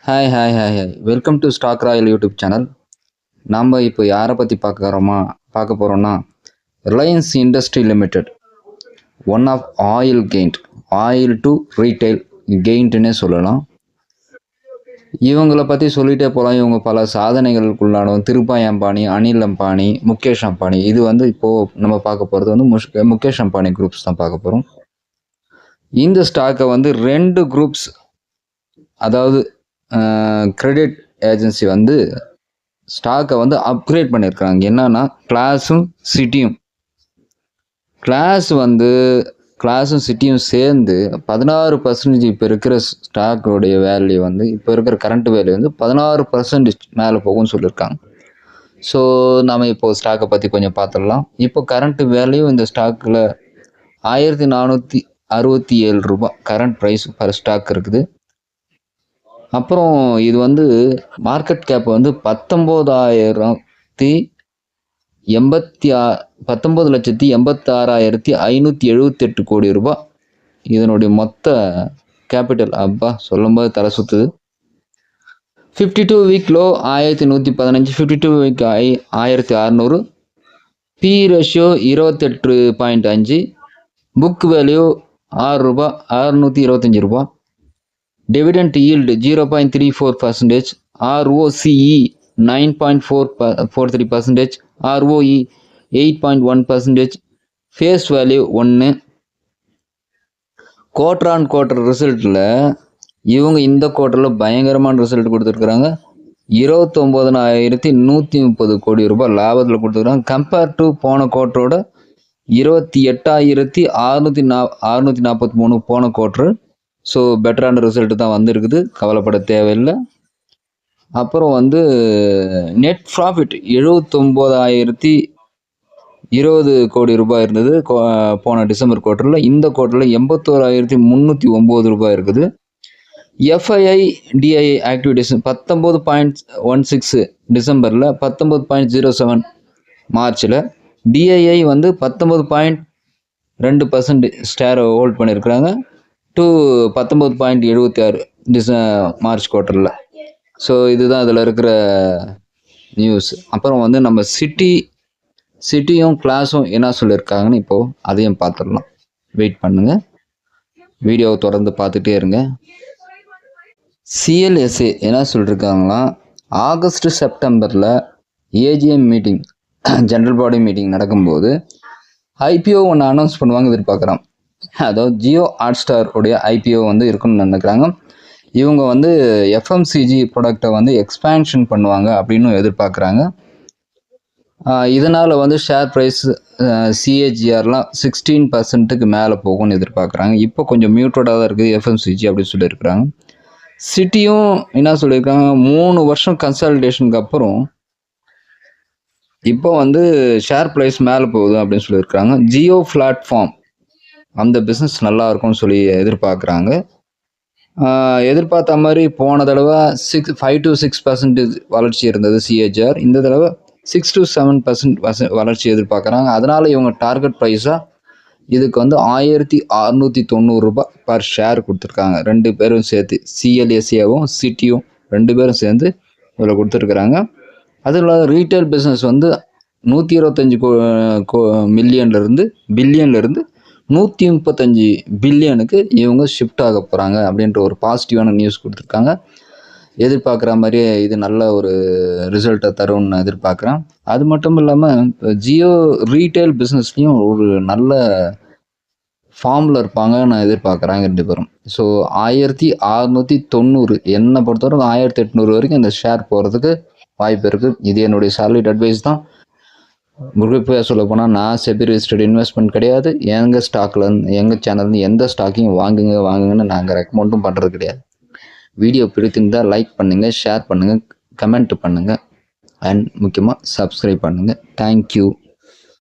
Hi welcome to stock royal YouTube channel. நம்ம இப்போ யாரை பற்றி பார்க்க போகிறோம்னா Reliance industry limited, one of oil to retail கெயின்ட்டுன்னே சொல்லலாம். இவங்களை பற்றி சொல்லிகிட்டே போகலாம். இவங்க பல சாதனைகளுக்குள்ளானவங்க. திருபாய் அம்பானி, அனில் அம்பானி, முகேஷ் அம்பானி. இது இப்போது நம்ம பார்க்க போகிறது முகேஷ் அம்பானி குரூப்ஸ் தான் பார்க்க போகிறோம். இந்த ஸ்டாக்கை ரெண்டு குரூப்ஸ், அதாவது கிரெடிட் ஏஜென்சி ஸ்டாக்கை அப்கிரேட் பண்ணியிருக்காங்க. என்னன்னா கிளாஸும் சிட்டியும். கிளாஸும் சிட்டியும் சேர்ந்து 16% இப்போ இருக்கிற ஸ்டாக்கோடைய வேல்யூ இப்போ இருக்கிற கரண்ட் வேல்யூ 16% மேலே போகும்னு சொல்லியிருக்காங்க. ஸோ நம்ம இப்போ ஸ்டாக்கை பற்றி கொஞ்சம் பார்த்துடலாம். இப்போ கரண்ட் வேல்யூ இந்த ஸ்டாக்கில் 1467 ரூபாய் கரண்ட் ப்ரைஸ் பர் ஸ்டாக் இருக்குது. அப்புறம் இது மார்க்கெட் கேப் 19,86,578 கோடி ரூபாய். இதனுடைய மொத்த கேபிட்டல் சொல்லும்போது தலை சுத்துது. 52 week low 1115, 52 week high 1600, P ratio 28.5, book value 6 ரூபாய், 625 ரூபாய். Dividend yield 0.34%, ROCE 9.43%, ROE 8.1%, face value 1. Quarter on quarter ரிசல்ட்டில் இவங்க இந்த குவார்ட்டரில் பயங்கரமான ரிசல்ட் கொடுத்துருக்குறாங்க. 29,130 கோடி ரூபாய் லாபத்தில் கொடுத்துருக்குறாங்க. கம்பேர் டு போன குவார்ட்டரோட 28,643 போன குவார்ட்டரு. ஸோ பெட்டரான ரிசல்ட்டு தான் வந்திருக்குது, கவலைப்பட தேவையில்லை. அப்புறம் நெட் ப்ராஃபிட் 79,020 கோடி ரூபாய் இருந்தது போன டிசம்பர் குவார்ட்டரில். இந்த குவார்ட்டரில் 81,309 ரூபாய் இருக்குது. எஃப்ஐஐ டிஐ ஆக்டிவிட்டிஸ் 19.16 டிசம்பரில், 19.07 மார்ச்சில். டிஐஐ 19.2% ஷேரை ஹோல்ட் பண்ணியிருக்கிறாங்க டு 19.76 மார்ச் குவார்ட்டரில். ஸோ இதுதான் இதில் இருக்கிற நியூஸ். அப்புறம் நம்ம சிட்டியும் கிளாஸும் என்ன சொல்லியிருக்காங்கன்னு இப்போது அதையும் பார்த்துடலாம். வெயிட் பண்ணுங்கள், வீடியோவை தொடர்ந்து பார்த்துட்டே இருங்க. சிஎல்எஸ்ஏ என்ன சொல்லியிருக்காங்கன்னா, ஆகஸ்ட் செப்டம்பரில் AGM meeting, general body meeting நடக்கும்போது ஐபிஓ ஒன்று அனௌன்ஸ் பண்ணுவாங்க எதிர்பார்க்குறோம். அதாவது ஜியோ ஹாட்ஸ்டார் உடைய ஐபிஓ இருக்குன்னு நினைக்கிறாங்க. இவங்க எஃப்எம்சிஜி ப்ராடக்டை எக்ஸ்பேன்ஷன் பண்ணுவாங்க அப்படின்னு எதிர்பார்க்குறாங்க. இதனால் ஷேர் ப்ரைஸ் சிஏஜிஆர்லாம் 16%க்கு மேலே போகும்னு எதிர்பார்க்குறாங்க. இப்போ கொஞ்சம் மியூட்டடாக தான் இருக்குது எஃப்எம்சிஜி அப்படின்னு சொல்லியிருக்கிறாங்க. சிட்டியும் என்ன சொல்லியிருக்காங்க, 3 வருஷம் கன்சாலிடேஷனுக்கு அப்புறம் இப்போ ஷேர் ப்ரைஸ் மேலே போகுது அப்படின்னு சொல்லியிருக்கிறாங்க. ஜியோ பிளாட்ஃபார்ம் அந்த பிஸ்னஸ் நல்லா இருக்கும்னு சொல்லி எதிர்பார்க்குறாங்க. எதிர்பார்த்த மாதிரி போன தடவை 5 to 6% வளர்ச்சி இருந்தது சிஏஜிஆர். இந்த தடவை 6 to 7% வளர்ச்சி எதிர்பார்க்குறாங்க. அதனால் இவங்க டார்கெட் ப்ரைஸாக இதுக்கு 1,690 ரூபாய் பர் ஷேர் கொடுத்துருக்காங்க. 2 பேரும் சேர்த்து, சிஎல்எஸ்ஏவும் சிட்டியும் 2 பேரும் சேர்ந்து இதில் கொடுத்துருக்குறாங்க. அது இல்லாத ரீட்டைல் பிஸ்னஸ் 125 பில்லியன்லேருந்து 135 பில்லியனுக்கு இவங்க ஷிஃப்ட் ஆக போகிறாங்க அப்படின்ற ஒரு பாசிட்டிவான நியூஸ் கொடுத்துருக்காங்க. எதிர்பார்க்குற மாதிரியே இது நல்ல ஒரு ரிசல்ட்டை தரும்னு நான் எதிர்பார்க்குறேன். அது மட்டும் இல்லாமல் இப்போ ஜியோ ரீட்டைல் பிஸ்னஸ்லேயும் ஒரு நல்ல ஃபார்மில் இருப்பாங்க நான் எதிர்பார்க்குறேன் 2 பேரும். ஸோ 1,690, என்னை பொறுத்தவரைக்கும் 1,800 வரைக்கும் இந்த ஷேர் போகிறதுக்கு வாய்ப்பு இருக்குது. இது என்னுடைய சாலிட் அட்வைஸ் தான். குறிப்பாக சொல்ல போனால், நான் செபி ரெஜிஸ்டர்ட் இன்வெஸ்ட்மெண்ட் கிடையாது. எங்கள் எங்கள் சேனல்லேருந்து எந்த ஸ்டாக்கையும் வாங்குங்கன்னு நாங்கள் ரெக்கமெண்டும் பண்ணுறது கிடையாது. வீடியோ பிடித்திருந்தால் லைக் பண்ணுங்கள், ஷேர் பண்ணுங்கள், கமெண்ட் பண்ணுங்கள், அண்ட் முக்கியமாக சப்ஸ்கிரைப் பண்ணுங்கள். தேங்க்யூ.